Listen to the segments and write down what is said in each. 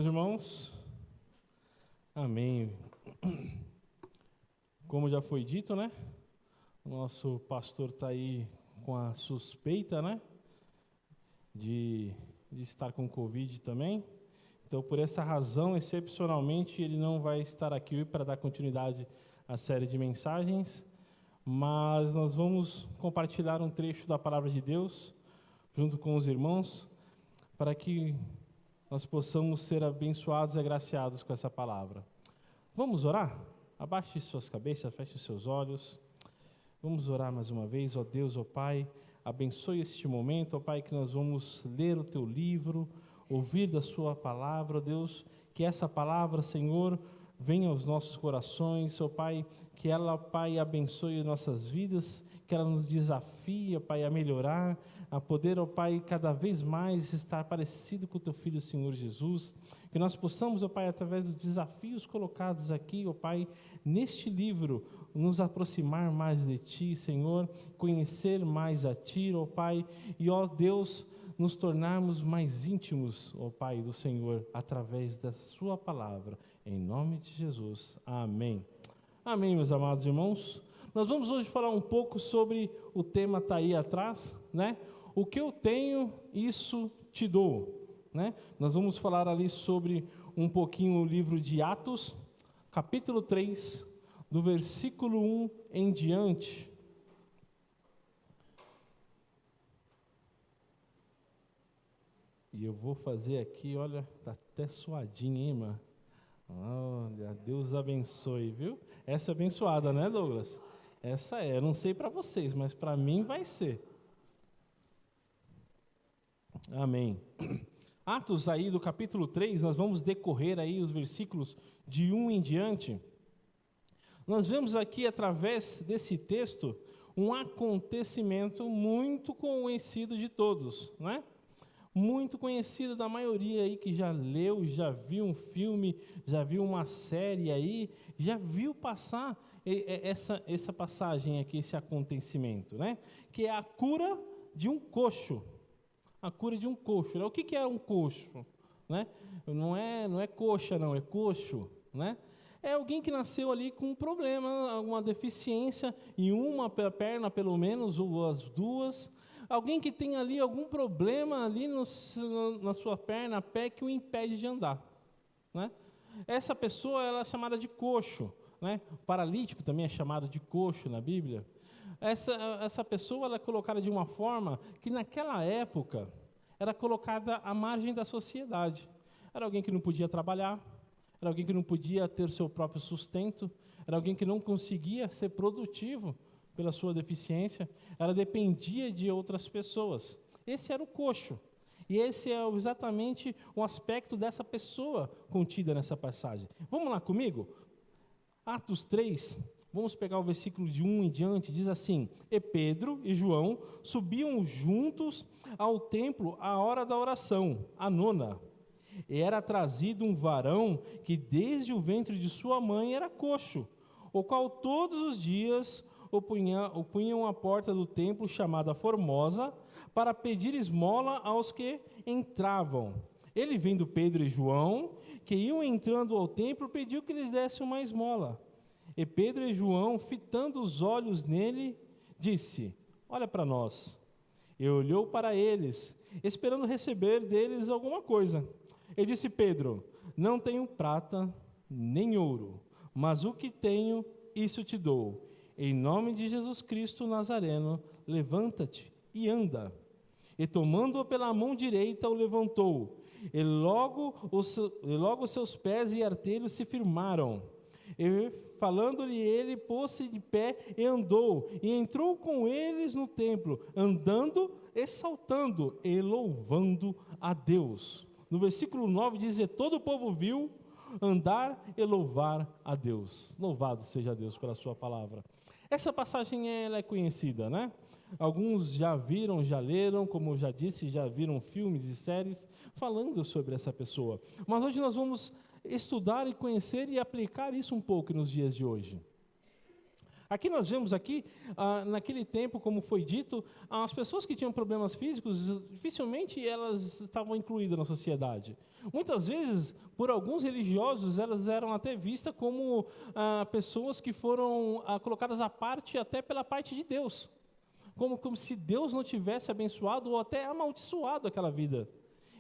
Meus irmãos, amém. Como já foi dito, né? O nosso pastor está aí com a suspeita, né? De estar com Covid também. Então, por essa razão, excepcionalmente, ele não vai estar aqui para dar continuidade à série de mensagens, mas nós vamos compartilhar um trecho da Palavra de Deus junto com os irmãos, para que nós possamos ser abençoados e agraciados com essa palavra. Vamos orar? Abaixe suas cabeças, feche seus olhos. Vamos orar mais uma vez. Ó Deus, ó Pai, abençoe este momento, ó Pai, que nós vamos ler o Teu livro, ouvir da Sua palavra, ó Deus, que essa palavra, Senhor, venha aos nossos corações, ó Pai, que ela, Pai, abençoe nossas vidas, que ela nos desafie, ó Pai, a melhorar, a poder, ó Pai, cada vez mais estar parecido com o Teu Filho, Senhor Jesus, que nós possamos, ó Pai, através dos desafios colocados aqui, ó Pai, neste livro, nos aproximar mais de Ti, Senhor, conhecer mais a Ti, ó Pai, e, ó Deus, nos tornarmos mais íntimos, ó Pai, do Senhor, através da Sua palavra, em nome de Jesus, amém. Amém, meus amados irmãos. Nós vamos hoje falar um pouco sobre o tema está aí atrás, né? O que eu tenho, isso te dou, né? Nós vamos falar ali sobre um pouquinho o livro de Atos, capítulo 3, do versículo 1 em diante. E eu vou fazer aqui, olha, tá até suadinho, hein, irmã? Olha, Deus abençoe, viu? Essa é abençoada, né, Douglas? Essa é, eu não sei para vocês, mas para mim vai ser. Amém. Atos aí do capítulo 3, nós vamos decorrer aí os versículos de 1 em diante. Nós vemos aqui, através desse texto, um acontecimento muito conhecido de todos, né? Muito conhecido da maioria aí que já leu, já viu um filme, já viu uma série aí, já viu passar essa passagem aqui, esse acontecimento, né? Que é a cura de um coxo. A cura de um coxo. O que é um coxo? Né? Não é coxa, não, é coxo, né? É alguém que nasceu ali com um problema, alguma deficiência em uma perna, pelo menos, ou as duas. Alguém que tem ali algum problema ali na sua perna, pé, que o impede de andar, né? Essa pessoa ela é chamada de coxo, né? O paralítico também é chamado de coxo na Bíblia. Essa pessoa ela é colocada de uma forma que naquela época era colocada à margem da sociedade. Era alguém que não podia trabalhar, era alguém que não podia ter seu próprio sustento, era alguém que não conseguia ser produtivo pela sua deficiência, ela dependia de outras pessoas. Esse era o coxo. E esse é exatamente o aspecto dessa pessoa contida nessa passagem. Vamos lá comigo? Atos 3, vamos pegar o versículo de 1 em diante, diz assim: E Pedro e João subiam juntos ao templo à hora da oração, a nona. E era trazido um varão que desde o ventre de sua mãe era coxo, o qual todos os dias o punham à porta do templo chamada Formosa, para pedir esmola aos que entravam. Ele, vendo Pedro e João, que iam entrando ao templo, pediu que lhes dessem uma esmola. E Pedro e João, fitando os olhos nele, disse: Olha para nós. E olhou para eles, esperando receber deles alguma coisa. E disse Pedro: Não tenho prata nem ouro, mas o que tenho, isso te dou. Em nome de Jesus Cristo Nazareno, levanta-te e anda. E tomando-o pela mão direita, o levantou. E logo os seus pés e artelhos se firmaram. E falando-lhe ele, pôs-se de pé e andou. E entrou com eles no templo, andando e saltando e louvando a Deus. No versículo 9 diz: E todo o povo viu andar e louvar a Deus. Louvado seja Deus pela sua palavra. Essa passagem ela é conhecida, né? Alguns já viram, já leram, como eu já disse, já viram filmes e séries falando sobre essa pessoa. Mas hoje nós vamos estudar e conhecer e aplicar isso um pouco nos dias de hoje. Aqui nós vemos aqui, naquele tempo, como foi dito, as pessoas que tinham problemas físicos, dificilmente elas estavam incluídas na sociedade. Muitas vezes, por alguns religiosos, elas eram até vistas como pessoas que foram colocadas à parte até pela parte de Deus. Como se Deus não tivesse abençoado ou até amaldiçoado aquela vida.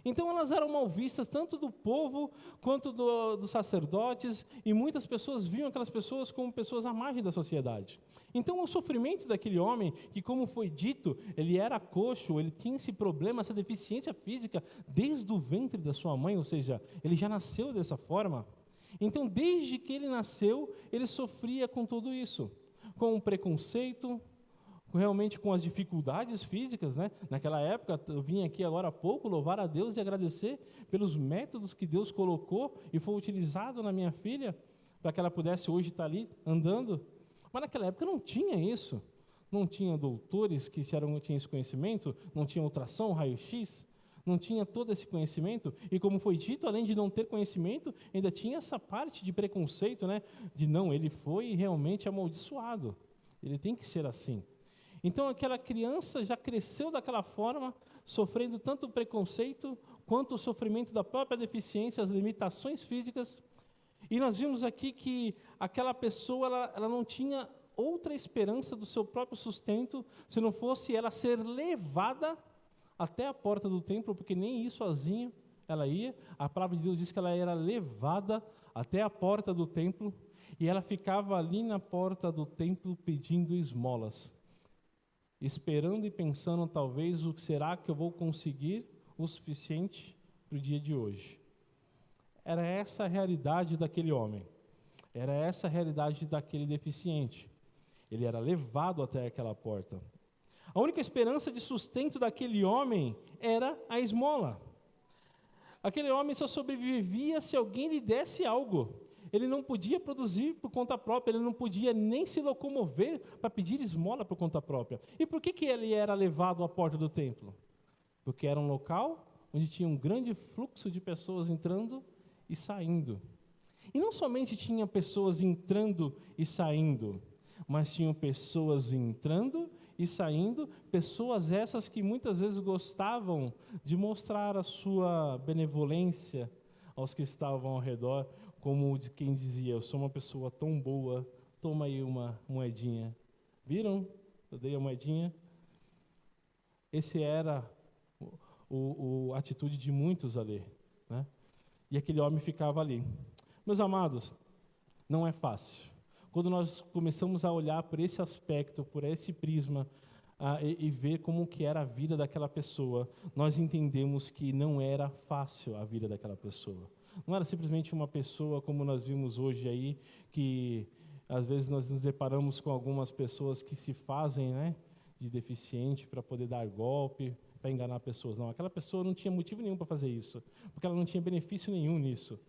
Então elas eram mal vistas tanto do povo quanto dos sacerdotes, e muitas pessoas viam aquelas pessoas como pessoas à margem da sociedade. Então o sofrimento daquele homem, que como foi dito, ele era coxo, ele tinha esse problema, essa deficiência física desde o ventre da sua mãe, ou seja, ele já nasceu dessa forma. Então desde que ele nasceu, ele sofria com tudo isso, com o preconceito, realmente com as dificuldades físicas, né? Naquela época, eu vim aqui agora há pouco louvar a Deus e agradecer pelos métodos que Deus colocou e foi utilizado na minha filha, para que ela pudesse hoje estar ali andando. Mas naquela época não tinha isso. Não tinha doutores que tinham esse conhecimento, não tinha ultrassom, raio-x, não tinha todo esse conhecimento. E como foi dito, além de não ter conhecimento, ainda tinha essa parte de preconceito, né? De não, ele foi realmente amaldiçoado. Ele tem que ser assim. Então, aquela criança já cresceu daquela forma, sofrendo tanto o preconceito, quanto o sofrimento da própria deficiência, as limitações físicas. E nós vimos aqui que aquela pessoa, ela não tinha outra esperança do seu próprio sustento, se não fosse ela ser levada até a porta do templo, porque nem ir sozinha ela ia. A palavra de Deus diz que ela era levada até a porta do templo, e ela ficava ali na porta do templo pedindo esmolas, esperando e pensando, talvez, o que será que eu vou conseguir o suficiente para o dia de hoje. Era essa a realidade daquele homem. Era essa a realidade daquele deficiente. Ele era levado até aquela porta. A única esperança de sustento daquele homem era a esmola. Aquele homem só sobrevivia se alguém lhe desse algo. Ele não podia produzir por conta própria, ele não podia nem se locomover para pedir esmola por conta própria. E por que ele era levado à porta do templo? Porque era um local onde tinha um grande fluxo de pessoas entrando e saindo. E não somente tinha pessoas entrando e saindo, mas tinham pessoas entrando e saindo, pessoas essas que muitas vezes gostavam de mostrar a sua benevolência aos que estavam ao redor, como de quem dizia, eu sou uma pessoa tão boa, toma aí uma moedinha. Viram? Eu dei a moedinha. Esse era a atitude de muitos ali, né? E aquele homem ficava ali. Meus amados, não é fácil. Quando nós começamos a olhar por esse aspecto, por esse prisma, e ver como que era a vida daquela pessoa, nós entendemos que não era fácil a vida daquela pessoa. Não era simplesmente uma pessoa como nós vimos hoje aí, que às vezes nós nos deparamos com algumas pessoas que se fazem, né, de deficiente para poder dar golpe, para enganar pessoas. Não, aquela pessoa não tinha motivo nenhum para fazer isso, porque ela não tinha benefício nenhum nisso.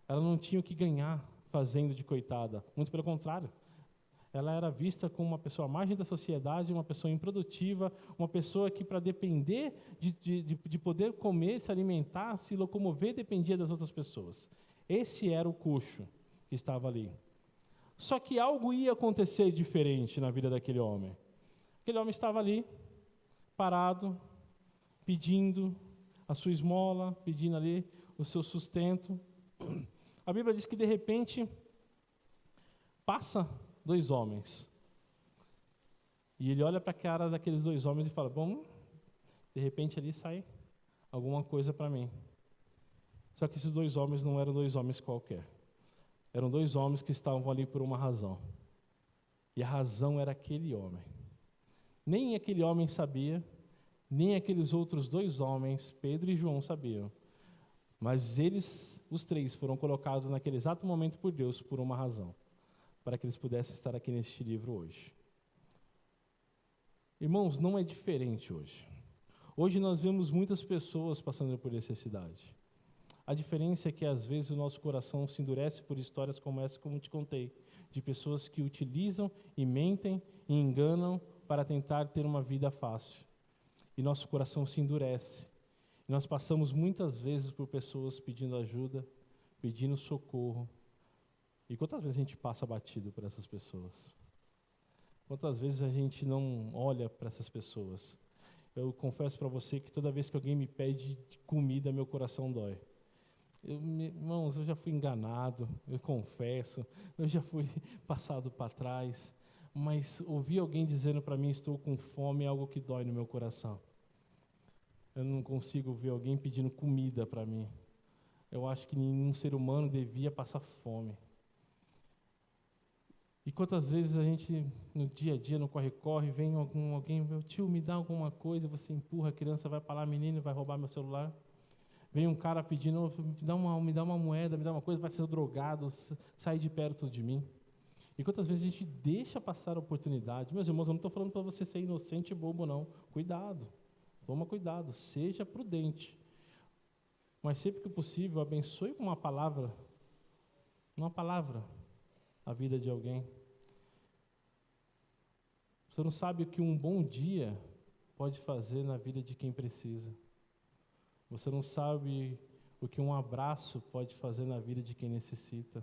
Ela não tinha o que ganhar fazendo de coitada, muito pelo contrário. Ela era vista como uma pessoa à margem da sociedade, uma pessoa improdutiva, uma pessoa que, para depender de poder comer, se alimentar, se locomover, dependia das outras pessoas. Esse era o coxo que estava ali. Só que algo ia acontecer diferente na vida daquele homem. Aquele homem estava ali, parado, pedindo a sua esmola, pedindo ali o seu sustento. A Bíblia diz que, de repente, passa 2 homens. E ele olha para a cara daqueles 2 homens e fala, bom, de repente ali sai alguma coisa para mim. Só que esses 2 homens não eram 2 homens qualquer. Eram 2 homens que estavam ali por uma razão. E a razão era aquele homem. Nem aquele homem sabia, nem aqueles outros 2 homens, Pedro e João, sabiam. Mas eles, os 3, foram colocados naquele exato momento por Deus por uma razão, para que eles pudessem estar aqui neste livro hoje. Irmãos, não é diferente hoje. Hoje nós vemos muitas pessoas passando por necessidade. A diferença é que às vezes o nosso coração se endurece por histórias como essa, como te contei, de pessoas que utilizam e mentem e enganam para tentar ter uma vida fácil. E nosso coração se endurece. E nós passamos muitas vezes por pessoas pedindo ajuda, pedindo socorro. E quantas vezes a gente passa batido por essas pessoas? Quantas vezes a gente não olha para essas pessoas? Eu confesso para você que toda vez que alguém me pede comida, meu coração dói. Irmãos, eu já fui enganado, eu confesso, eu já fui passado para trás, mas ouvir alguém dizendo para mim, estou com fome, é algo que dói no meu coração. Eu não consigo ver alguém pedindo comida para mim. Eu acho que nenhum ser humano devia passar fome. E quantas vezes a gente, no dia a dia, no corre-corre, vem alguém, meu tio, me dá alguma coisa, você empurra, a criança vai para lá, menino, vai roubar meu celular. Vem um cara pedindo, me dá uma moeda, me dá uma coisa, vai ser drogado, sai de perto de mim. E quantas vezes a gente deixa passar a oportunidade? Meus irmãos, eu não estou falando para você ser inocente e bobo, não. Cuidado, toma cuidado, seja prudente. Mas sempre que possível, abençoe com uma palavra, a vida de alguém. Você não sabe o que um bom dia pode fazer na vida de quem precisa. Você não sabe o que um abraço pode fazer na vida de quem necessita.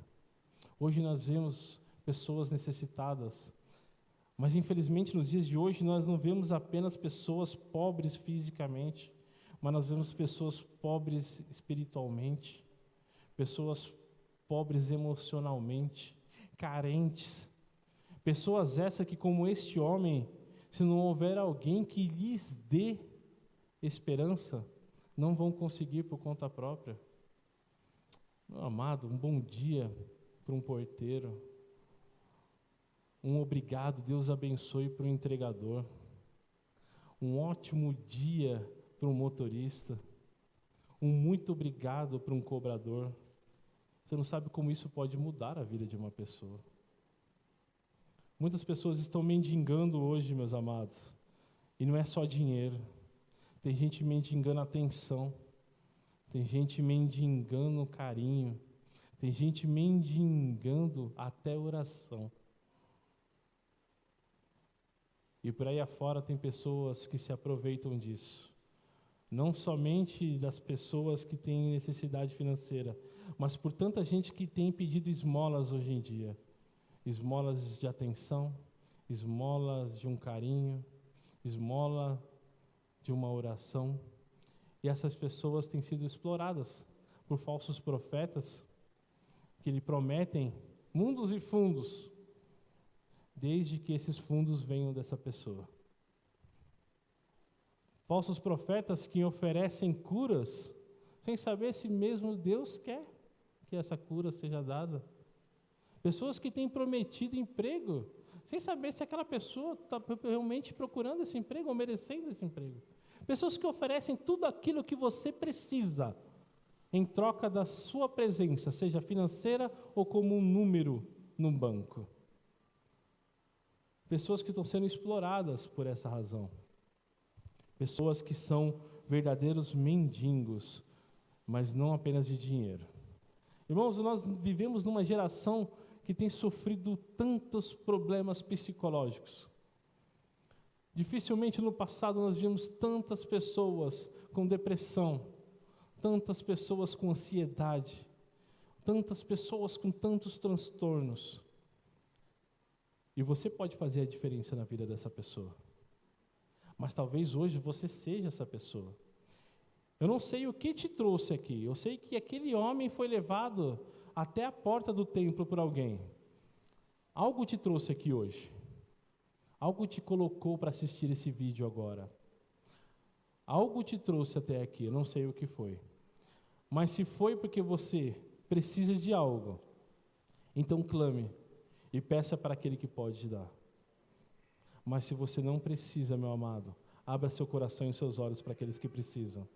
Hoje nós vemos pessoas necessitadas, mas infelizmente nos dias de hoje nós não vemos apenas pessoas pobres fisicamente, mas nós vemos pessoas pobres espiritualmente, pessoas pobres emocionalmente, carentes. Pessoas essas que, como este homem, se não houver alguém que lhes dê esperança, não vão conseguir por conta própria. Meu amado, um bom dia para um porteiro. Um obrigado, Deus abençoe para o entregador. Um ótimo dia para um motorista. Um muito obrigado para um cobrador. Você não sabe como isso pode mudar a vida de uma pessoa. Muitas pessoas estão mendigando hoje, meus amados. E não é só dinheiro. Tem gente mendigando atenção, tem gente mendigando carinho, tem gente mendigando até oração. E por aí afora tem pessoas que se aproveitam disso. Não somente das pessoas que têm necessidade financeira, mas por tanta gente que tem pedido esmolas hoje em dia. Esmolas de atenção, esmolas de um carinho, esmola de uma oração, e essas pessoas têm sido exploradas por falsos profetas que lhe prometem mundos e fundos, desde que esses fundos venham dessa pessoa. Falsos profetas que oferecem curas sem saber se mesmo Deus quer que essa cura seja dada. Pessoas que têm prometido emprego sem saber se aquela pessoa está realmente procurando esse emprego ou merecendo esse emprego. Pessoas que oferecem tudo aquilo que você precisa em troca da sua presença, seja financeira ou como um número no banco. Pessoas que estão sendo exploradas por essa razão. Pessoas que são verdadeiros mendigos, mas não apenas de dinheiro. Irmãos, nós vivemos numa geração que tem sofrido tantos problemas psicológicos. Dificilmente no passado nós vimos tantas pessoas com depressão, tantas pessoas com ansiedade, tantas pessoas com tantos transtornos. E você pode fazer a diferença na vida dessa pessoa. Mas talvez hoje você seja essa pessoa. Eu não sei o que te trouxe aqui. Eu sei que aquele homem foi levado até a porta do templo por alguém. Algo te trouxe aqui hoje. Algo te colocou para assistir esse vídeo agora. Algo te trouxe até aqui, eu não sei o que foi. Mas se foi porque você precisa de algo, então clame e peça para aquele que pode te dar. Mas se você não precisa, meu amado, abra seu coração e seus olhos para aqueles que precisam.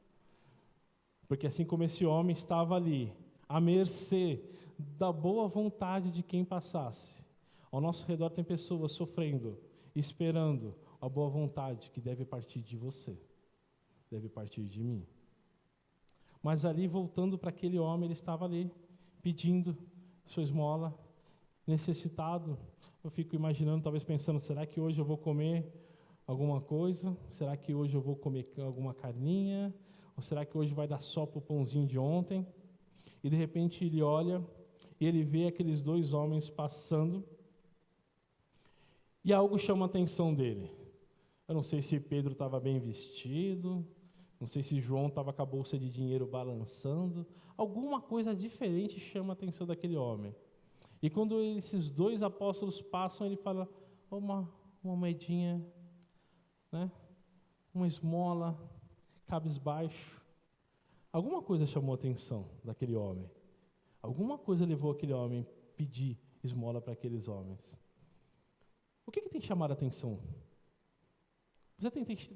Porque assim como esse homem estava ali, à mercê da boa vontade de quem passasse, ao nosso redor tem pessoas sofrendo, esperando a boa vontade que deve partir de você, deve partir de mim. Mas ali, voltando para aquele homem, ele estava ali, pedindo sua esmola, necessitado. Eu fico imaginando, talvez pensando, será que hoje eu vou comer alguma coisa? Será que hoje eu vou comer alguma carninha? Ou será que hoje vai dar só para o pãozinho de ontem? E de repente ele olha e ele vê aqueles dois homens passando e algo chama a atenção dele. Eu não sei se Pedro estava bem vestido, Não sei se João estava com a bolsa de dinheiro balançando. Alguma coisa diferente chama a atenção daquele homem. E quando esses dois apóstolos passam, ele fala, uma moedinha, né? Uma esmola, cabisbaixo. Alguma coisa chamou a atenção daquele homem. Alguma coisa levou aquele homem a pedir esmola para aqueles homens. O que tem chamado a atenção?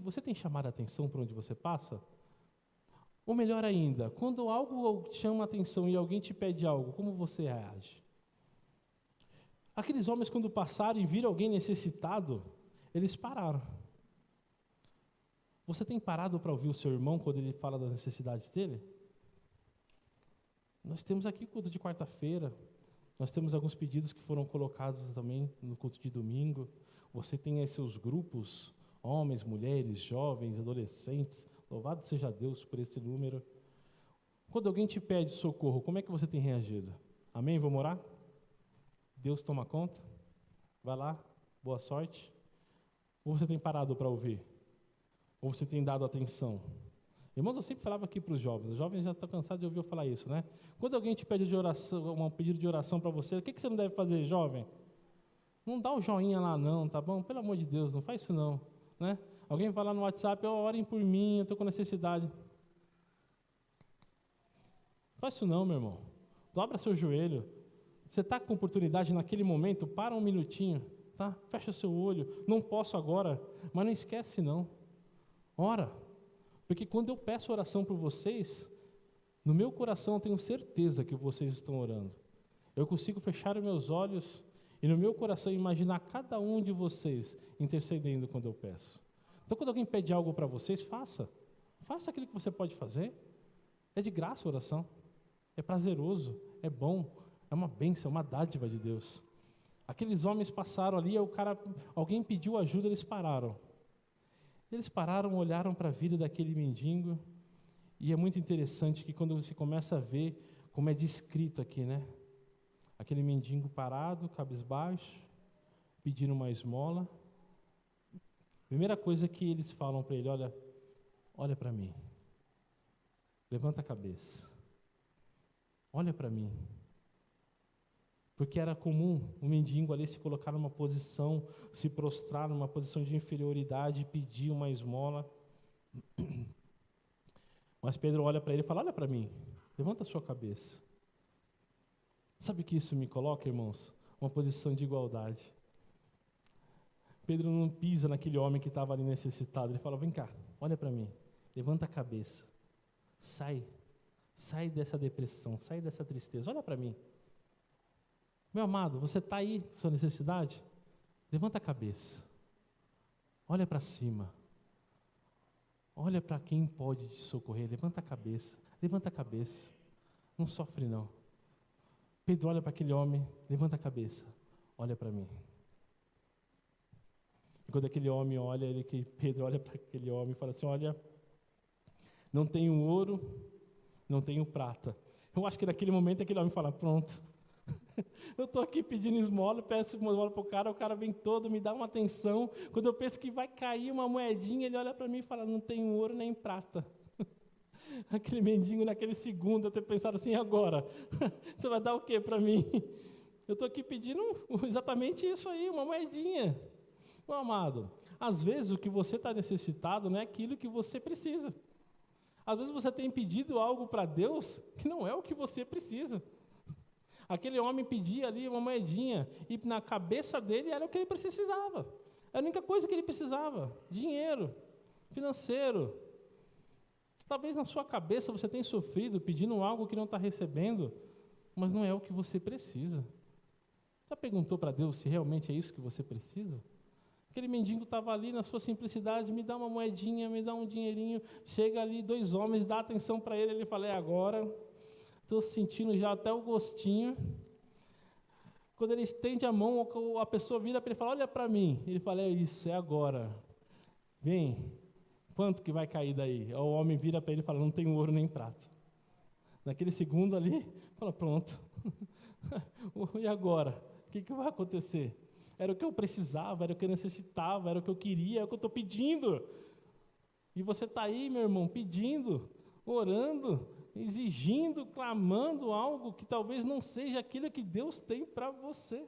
Você tem chamado a atenção por onde você passa? Ou melhor ainda, quando algo chama a atenção e alguém te pede algo, como você reage? Aqueles homens, quando passaram e viram alguém necessitado, eles pararam. Você tem parado para ouvir o seu irmão quando ele fala das necessidades dele? Nós temos aqui culto de quarta-feira, nós temos alguns pedidos que foram colocados também no culto de domingo. Você tem aí seus grupos, homens, mulheres, jovens, adolescentes, louvado seja Deus por esse número. Quando alguém te pede socorro, como é que você tem reagido? Amém? Vamos orar? Deus toma conta? Vai lá, boa sorte. Ou você tem parado para ouvir? Ou você tem dado atenção? Irmãos, eu sempre falava aqui para os jovens já estão cansados de ouvir eu falar isso, né? Quando alguém te pede de oração, um pedido de oração para você, o que você não deve fazer, jovem? Não dá o joinha lá não, tá bom? Pelo amor de Deus, não faz isso não, né? Alguém vai lá no WhatsApp, orem por mim, eu estou com necessidade. Não faz isso não, meu irmão. Dobra seu joelho. Você está com oportunidade naquele momento, para um minutinho, tá? Fecha seu olho. Não posso agora, mas não esquece não. Ora. Porque quando eu peço oração por vocês, no meu coração eu tenho certeza que vocês estão orando. Eu consigo fechar os meus olhos e no meu coração imaginar cada um de vocês intercedendo quando eu peço. Então, quando alguém pede algo para vocês, faça. Faça aquilo que você pode fazer. É de graça a oração. É prazeroso, é bom, é uma bênção, é uma dádiva de Deus. Aqueles homens passaram ali, alguém pediu ajuda, eles pararam. Eles pararam, olharam para a vida daquele mendigo, e é muito interessante que quando você começa a ver como é descrito aqui, né? Aquele mendigo parado, cabisbaixo, pedindo uma esmola. Primeira coisa que eles falam para ele, olha para mim. Levanta a cabeça. Olha para mim. Porque era comum o mendigo ali se colocar numa posição, se prostrar numa posição de inferioridade e pedir uma esmola. Mas Pedro olha para ele e fala, olha para mim, levanta a sua cabeça. Sabe o que isso me coloca, irmãos? Uma posição de igualdade. Pedro não pisa naquele homem que estava ali necessitado. Ele fala, vem cá, olha para mim, levanta a cabeça. Sai dessa depressão, sai dessa tristeza, olha para mim. Meu amado, você está aí com sua necessidade? Levanta a cabeça. Olha para cima. Olha para quem pode te socorrer. Levanta a cabeça. Levanta a cabeça. Não sofre não. Pedro olha para aquele homem. Levanta a cabeça. Olha para mim. E quando aquele homem olha, Pedro olha para aquele homem e fala assim, olha, não tenho ouro, não tenho prata. Eu acho que naquele momento aquele homem fala, pronto. Eu estou aqui pedindo esmola, peço esmola para o cara vem todo, me dá uma atenção. Quando eu penso que vai cair uma moedinha, ele olha para mim e fala, não tenho ouro nem prata. Aquele mendigo naquele segundo, eu tenho pensado assim, agora? Você vai dar o que para mim? Eu estou aqui pedindo exatamente isso aí, uma moedinha. Meu amado, às vezes o que você está necessitado não é aquilo que você precisa. Às vezes você tem pedido algo para Deus que não é o que você precisa. Aquele homem pedia ali uma moedinha, e na cabeça dele era o que ele precisava. Era a única coisa que ele precisava, dinheiro, financeiro. Talvez na sua cabeça você tenha sofrido pedindo algo que não está recebendo, mas não é o que você precisa. Já perguntou para Deus se realmente é isso que você precisa? Aquele mendigo estava ali na sua simplicidade, me dá uma moedinha, me dá um dinheirinho, chega ali 2 homens, dá atenção para ele, ele fala, agora... Estou sentindo já até o gostinho. Quando ele estende a mão, a pessoa vira para ele e fala, olha para mim. Ele fala, é isso, é agora. Vem, quanto que vai cair daí? O homem vira para ele e fala, não tenho ouro nem prata. Naquele segundo ali, fala, pronto. E agora? O que vai acontecer? Era o que eu precisava, era o que eu necessitava, era o que eu queria, é o que eu estou pedindo. E você está aí, meu irmão, pedindo, orando, exigindo, clamando algo que talvez não seja aquilo que Deus tem para você.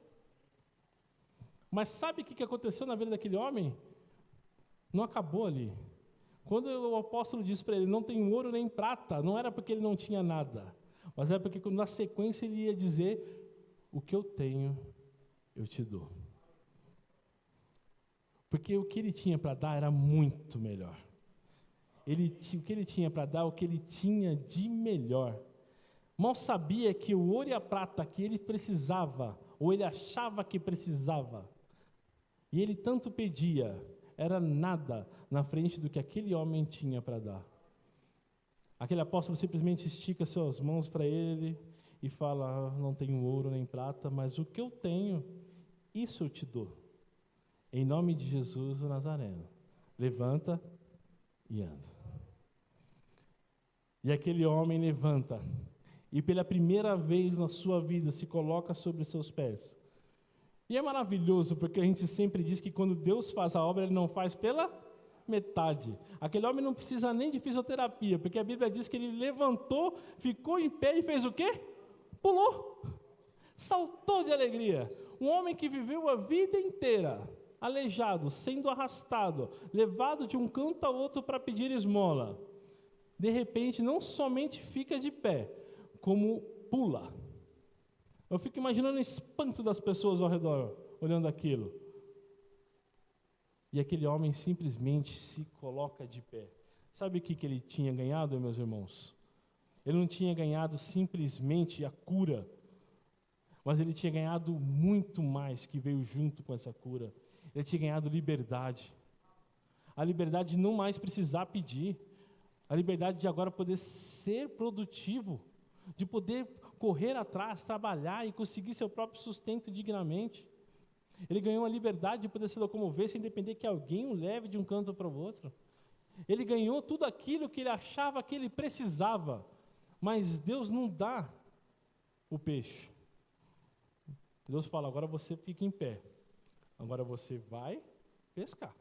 Mas sabe o que aconteceu na vida daquele homem? Não acabou ali. Quando o apóstolo disse para ele, não tem ouro nem prata, não era porque ele não tinha nada, mas era porque na sequência ele ia dizer, o que eu tenho, eu te dou. Porque o que ele tinha para dar era muito melhor. O que ele tinha para dar, o que ele tinha de melhor. Mal sabia que o ouro e a prata que ele precisava, ou ele achava que precisava, e ele tanto pedia, era nada na frente do que aquele homem tinha para dar. Aquele apóstolo simplesmente estica suas mãos para ele e fala, não tenho ouro nem prata, mas o que eu tenho, isso eu te dou. Em nome de Jesus o Nazareno, levanta e anda. E aquele homem levanta e pela primeira vez na sua vida se coloca sobre os seus pés. E é maravilhoso, porque a gente sempre diz que quando Deus faz a obra, Ele não faz pela metade. Aquele homem não precisa nem de fisioterapia, porque a Bíblia diz que ele levantou, ficou em pé e fez o quê? Pulou, saltou de alegria. Um homem que viveu a vida inteira aleijado, sendo arrastado, levado de um canto a outro para pedir esmola. De repente, não somente fica de pé, como pula. Eu fico imaginando o espanto das pessoas ao redor, olhando aquilo. E aquele homem simplesmente se coloca de pé. Sabe o que ele tinha ganhado, meus irmãos? Ele não tinha ganhado simplesmente a cura, mas ele tinha ganhado muito mais que veio junto com essa cura. Ele tinha ganhado liberdade. A liberdade de não mais precisar pedir. A liberdade de agora poder ser produtivo, de poder correr atrás, trabalhar e conseguir seu próprio sustento dignamente. Ele ganhou a liberdade de poder se locomover sem depender que alguém o leve de um canto para o outro. Ele ganhou tudo aquilo que ele achava que ele precisava, mas Deus não dá o peixe. Deus fala, agora você fica em pé, agora você vai pescar.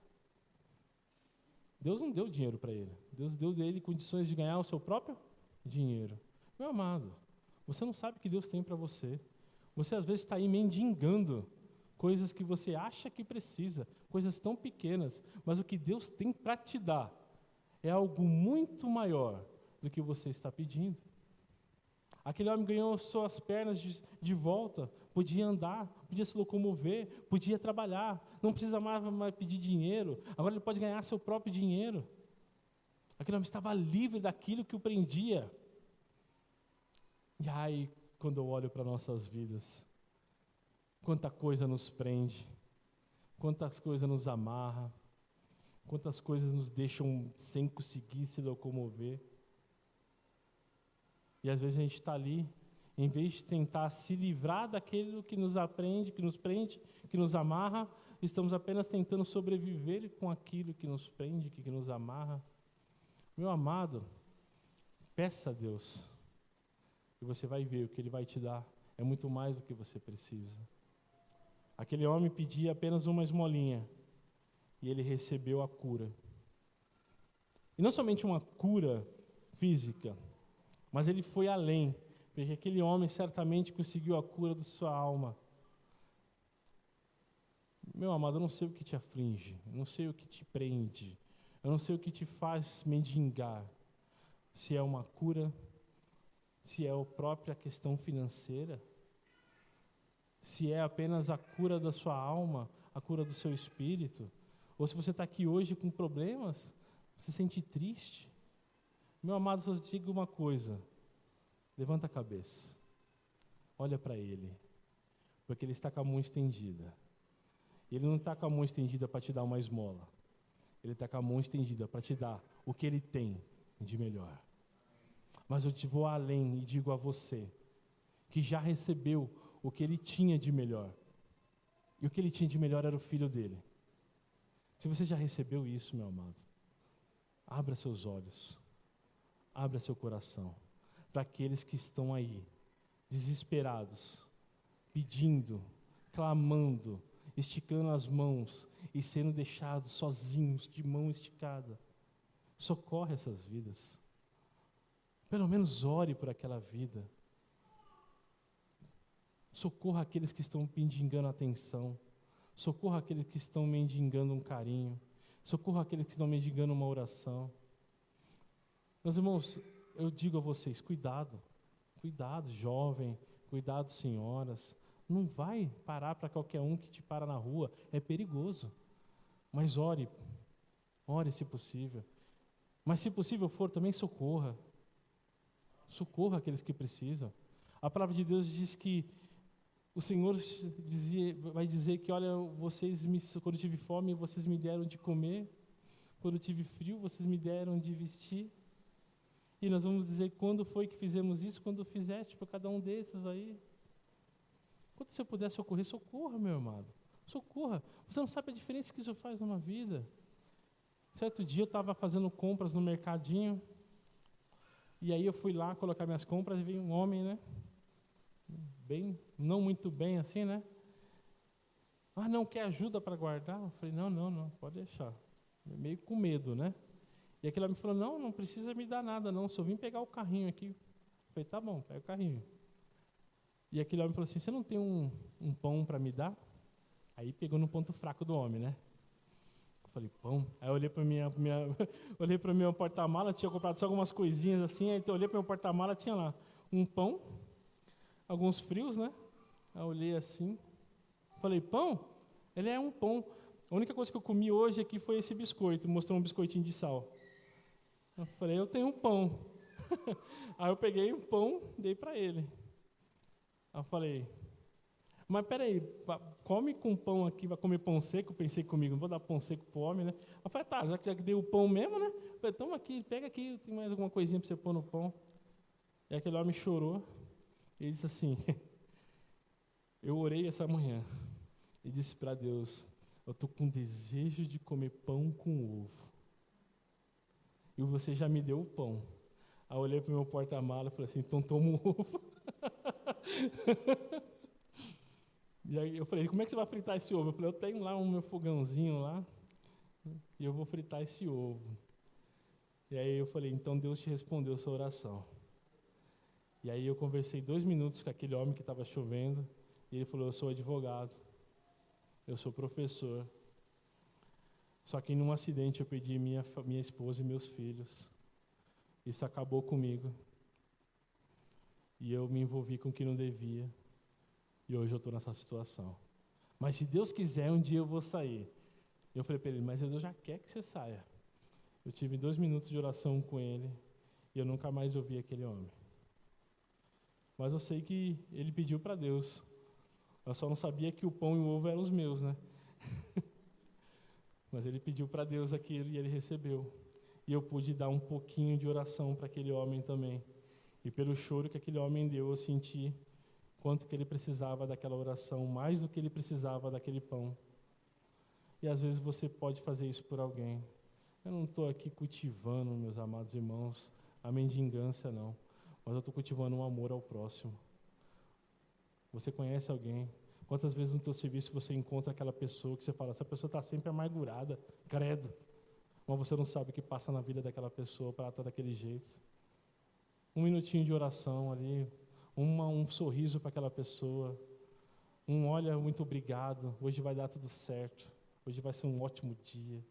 Deus não deu dinheiro para ele. Deus deu a ele condições de ganhar o seu próprio dinheiro. Meu amado, você não sabe o que Deus tem para você. Você às vezes está aí mendigando coisas que você acha que precisa, coisas tão pequenas, mas o que Deus tem para te dar é algo muito maior do que você está pedindo. Aquele homem ganhou suas pernas de volta, podia andar, podia se locomover, podia trabalhar, não precisa mais pedir dinheiro, agora ele pode ganhar seu próprio dinheiro. Aquele homem estava livre daquilo que o prendia. E aí, quando eu olho para nossas vidas, quanta coisa nos prende, quantas coisas nos amarra, quantas coisas nos deixam sem conseguir se locomover. E às vezes a gente está ali, em vez de tentar se livrar daquilo que nos aprende, que nos prende, que nos amarra, estamos apenas tentando sobreviver com aquilo que nos prende, que nos amarra. Meu amado, peça a Deus, e você vai ver o que Ele vai te dar. É muito mais do que você precisa. Aquele homem pedia apenas uma esmolinha, e ele recebeu a cura. E não somente uma cura física, mas ele foi além, porque aquele homem certamente conseguiu a cura da sua alma. Meu amado, eu não sei o que te aflige, eu não sei o que te prende, eu não sei o que te faz mendigar. Se é uma cura, se é a própria questão financeira, se é apenas a cura da sua alma, a cura do seu espírito, ou se você está aqui hoje com problemas, se sente triste. Meu amado, só te digo uma coisa, levanta a cabeça, olha para Ele, porque Ele está com a mão estendida. Ele não está com a mão estendida para te dar uma esmola, Ele está com a mão estendida para te dar o que Ele tem de melhor. Mas eu te vou além e digo a você, que já recebeu o que Ele tinha de melhor, e o que Ele tinha de melhor era o Filho dEle. Se você já recebeu isso, meu amado, abra seus olhos, abra seu coração, para aqueles que estão aí, desesperados, pedindo, clamando, esticando as mãos e sendo deixados sozinhos, de mão esticada. Socorre essas vidas. Pelo menos ore por aquela vida. Socorra aqueles que estão mendigando atenção. Socorra aqueles que estão mendigando um carinho. Socorra aqueles que estão mendigando uma oração. Meus irmãos, eu digo a vocês, cuidado. Cuidado, jovem. Cuidado, senhoras. Não vai parar para qualquer um que te para na rua. É perigoso. Mas ore. Ore se possível. Mas se possível for, também socorra. Socorra aqueles que precisam. A palavra de Deus diz que o Senhor vai dizer que, olha, quando eu tive fome, vocês me deram de comer. Quando eu tive frio, vocês me deram de vestir. E nós vamos dizer, quando foi que fizemos isso? Quando fizeste para cada um desses aí. Quando você puder socorrer, socorra, meu amado. Socorra. Você não sabe a diferença que isso faz numa vida. Certo dia eu estava fazendo compras no mercadinho. E aí eu fui lá colocar minhas compras e veio um homem, né? Bem, não muito bem assim, né? Ah, não, quer ajuda para guardar? Eu falei, não, pode deixar. Meio com medo, né? E aquele homem falou, não precisa me dar nada não, só vim pegar o carrinho aqui. Eu falei, tá bom, pega o carrinho. E aquele homem falou assim, você não tem um pão para me dar? Aí pegou no ponto fraco do homem, né? Eu falei, pão? Aí eu olhei para olhei para o meu porta-mala, tinha comprado só algumas coisinhas assim, aí eu olhei para o meu porta-mala, tinha lá um pão, alguns frios, né? Aí eu olhei assim, falei, pão? Ele é um pão. A única coisa que eu comi hoje aqui foi esse biscoito, mostrou um biscoitinho de sal. Eu falei, eu tenho um pão. Aí eu peguei o pão, dei para ele. Aí eu falei, mas peraí, come com pão aqui, vai comer pão seco? Pensei comigo, não vou dar pão seco pro homem, né? Eu falei, tá, já que dei o pão mesmo, né? Eu falei, toma aqui, pega aqui, tem mais alguma coisinha para você pôr no pão. E aquele homem chorou, e disse assim, eu orei essa manhã, e disse para Deus, eu estou com desejo de comer pão com ovo. E você já me deu o pão. Aí eu olhei para o meu porta-mala e falei assim, então toma o ovo. E aí eu falei, como é que você vai fritar esse ovo? Eu falei, eu tenho lá um meu fogãozinho lá, e eu vou fritar esse ovo. E aí eu falei, então Deus te respondeu a sua oração. E aí eu conversei 2 minutos com aquele homem que estava chovendo, e ele falou, eu sou advogado, eu sou professor. Só que num acidente eu perdi minha esposa e meus filhos. Isso acabou comigo. E eu me envolvi com o que não devia. E hoje eu estou nessa situação. Mas se Deus quiser, um dia eu vou sair. Eu falei para ele, mas Deus já quer que você saia. Eu tive 2 minutos de oração com ele. E eu nunca mais ouvi aquele homem. Mas eu sei que ele pediu para Deus. Eu só não sabia que o pão e o ovo eram os meus, né? Mas ele pediu para Deus aquilo e ele recebeu. E eu pude dar um pouquinho de oração para aquele homem também. E pelo choro que aquele homem deu, eu senti quanto que ele precisava daquela oração, mais do que ele precisava daquele pão. E às vezes você pode fazer isso por alguém. Eu não estou aqui cultivando, meus amados irmãos, a mendigância, não. Mas eu estou cultivando um amor ao próximo. Você conhece alguém? Quantas vezes no teu serviço você encontra aquela pessoa que você fala, essa pessoa está sempre amargurada, credo. Mas você não sabe o que passa na vida daquela pessoa para ela estar daquele jeito. 1 minutinho de oração ali, um sorriso para aquela pessoa, olha, muito obrigado, hoje vai dar tudo certo, hoje vai ser um ótimo dia.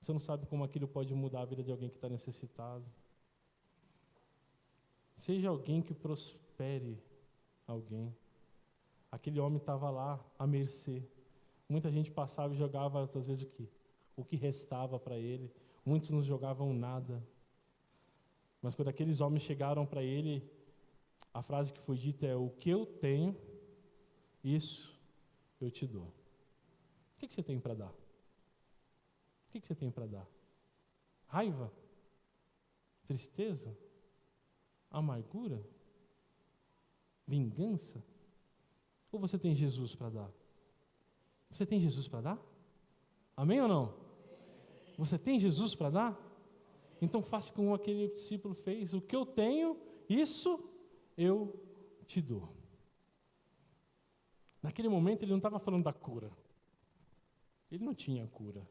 Você não sabe como aquilo pode mudar a vida de alguém que está necessitado. Seja alguém que prospere alguém. Aquele homem estava lá à mercê. Muita gente passava e jogava, às vezes, o que restava para ele. Muitos não jogavam nada. Mas quando aqueles homens chegaram para ele, a frase que foi dita é, o que eu tenho, isso eu te dou. O que você tem para dar? O que você tem para dar? Raiva? Tristeza? Amargura? Vingança? Ou você tem Jesus para dar? Você tem Jesus para dar? Amém ou não? Você tem Jesus para dar? Então faça como aquele discípulo fez. O que eu tenho, isso eu te dou. Naquele momento ele não estava falando da cura. Ele não tinha cura.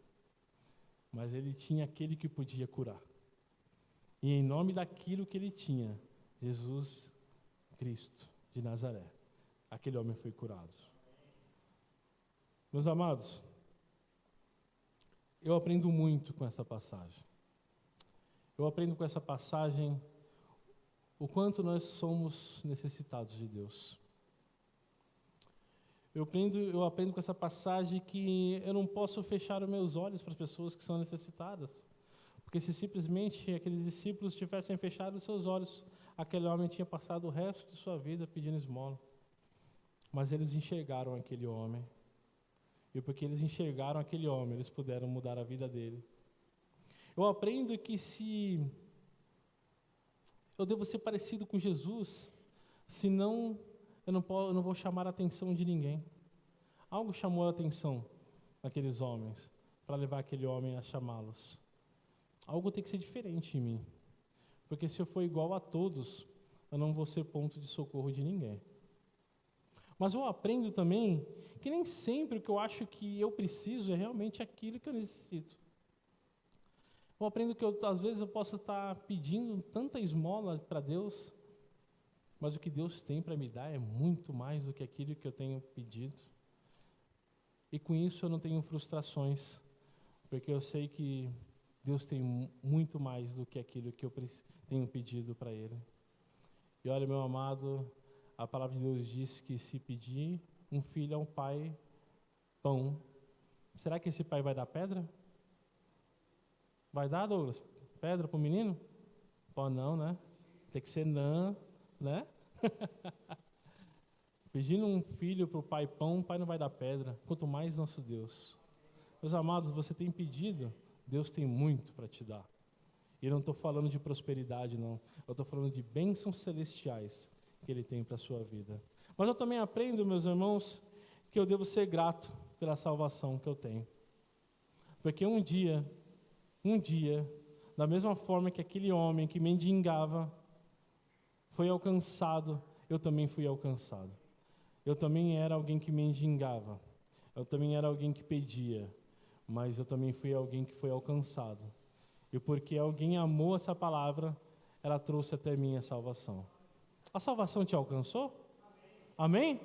mas ele tinha aquele que podia curar. E em nome daquilo que ele tinha, Jesus Cristo de Nazaré, aquele homem foi curado. Meus amados, eu aprendo muito com essa passagem. Eu aprendo com essa passagem o quanto nós somos necessitados de Deus. Eu aprendo com essa passagem que eu não posso fechar os meus olhos para as pessoas que são necessitadas. Porque se simplesmente aqueles discípulos tivessem fechado os seus olhos, aquele homem tinha passado o resto de sua vida pedindo esmola. Mas eles enxergaram aquele homem. E porque eles enxergaram aquele homem, eles puderam mudar a vida dele. Eu aprendo que se eu devo ser parecido com Jesus, senão eu não vou chamar a atenção de ninguém. Algo chamou a atenção daqueles homens, para levar aquele homem a chamá-los. Algo tem que ser diferente em mim. Porque se eu for igual a todos, eu não vou ser ponto de socorro de ninguém. Mas eu aprendo também que nem sempre o que eu acho que eu preciso é realmente aquilo que eu necessito. Eu aprendo que às vezes eu posso estar pedindo tanta esmola para Deus, mas o que Deus tem para me dar é muito mais do que aquilo que eu tenho pedido. E com isso eu não tenho frustrações, porque eu sei que Deus tem muito mais do que aquilo que eu tenho pedido para Ele. E olha, meu amado, a palavra de Deus diz que se pedir um filho a um pai pão, será que esse pai vai dar pedra? Vai dar, Douglas? Pedra para o menino? Pô, não, né? Tem que ser não, né? Pedindo um filho para o pai pão, o pai não vai dar pedra. Quanto mais nosso Deus. Meus amados, você tem pedido, Deus tem muito para te dar. E eu não estou falando de prosperidade, não. Eu estou falando de bênçãos celestiais que Ele tem para a sua vida. Mas eu também aprendo, meus irmãos, que eu devo ser grato pela salvação que eu tenho. Porque um dia, da mesma forma que aquele homem que mendigava foi alcançado, eu também fui alcançado. Eu também era alguém que mendigava. Eu também era alguém que pedia. Mas eu também fui alguém que foi alcançado. E porque alguém amou essa palavra, ela trouxe até mim a salvação. A salvação te alcançou? Amém?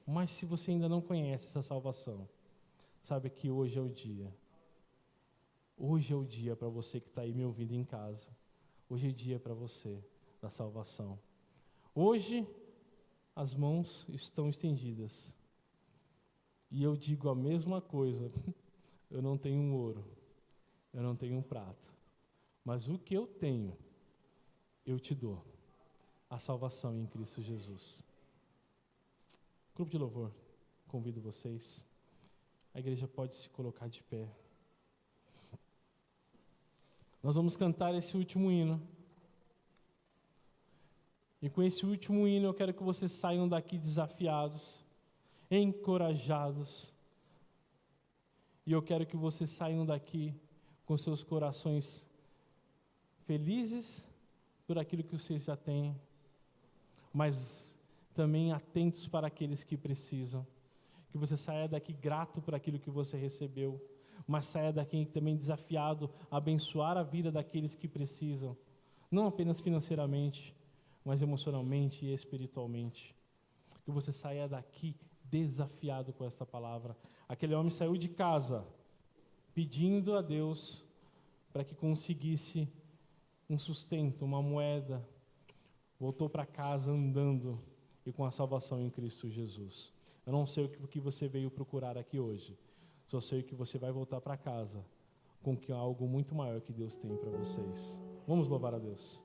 Mas se você ainda não conhece essa salvação, sabe que hoje é o dia. Hoje é o dia para você que está aí me ouvindo em casa. Hoje é o dia para você da salvação. Hoje as mãos estão estendidas. E eu digo a mesma coisa. Eu não tenho um ouro. Eu não tenho um prata. Mas o que eu tenho, eu te dou. A salvação em Cristo Jesus. Grupo de louvor, convido vocês. A igreja pode se colocar de pé. Nós vamos cantar esse último hino. E com esse último hino eu quero que vocês saiam daqui desafiados, encorajados. E eu quero que vocês saiam daqui com seus corações felizes por aquilo que vocês já têm, mas também atentos para aqueles que precisam. Que você saia daqui grato por aquilo que você recebeu, mas saia daqui também desafiado a abençoar a vida daqueles que precisam, não apenas financeiramente, mas emocionalmente e espiritualmente. Que você saia daqui desafiado com esta palavra. Aquele homem saiu de casa pedindo a Deus para que conseguisse um sustento, uma moeda. Voltou para casa andando e com a salvação em Cristo Jesus. Eu não sei o que você veio procurar aqui hoje. Só sei que você vai voltar para casa com algo muito maior que Deus tem para vocês. Vamos louvar a Deus.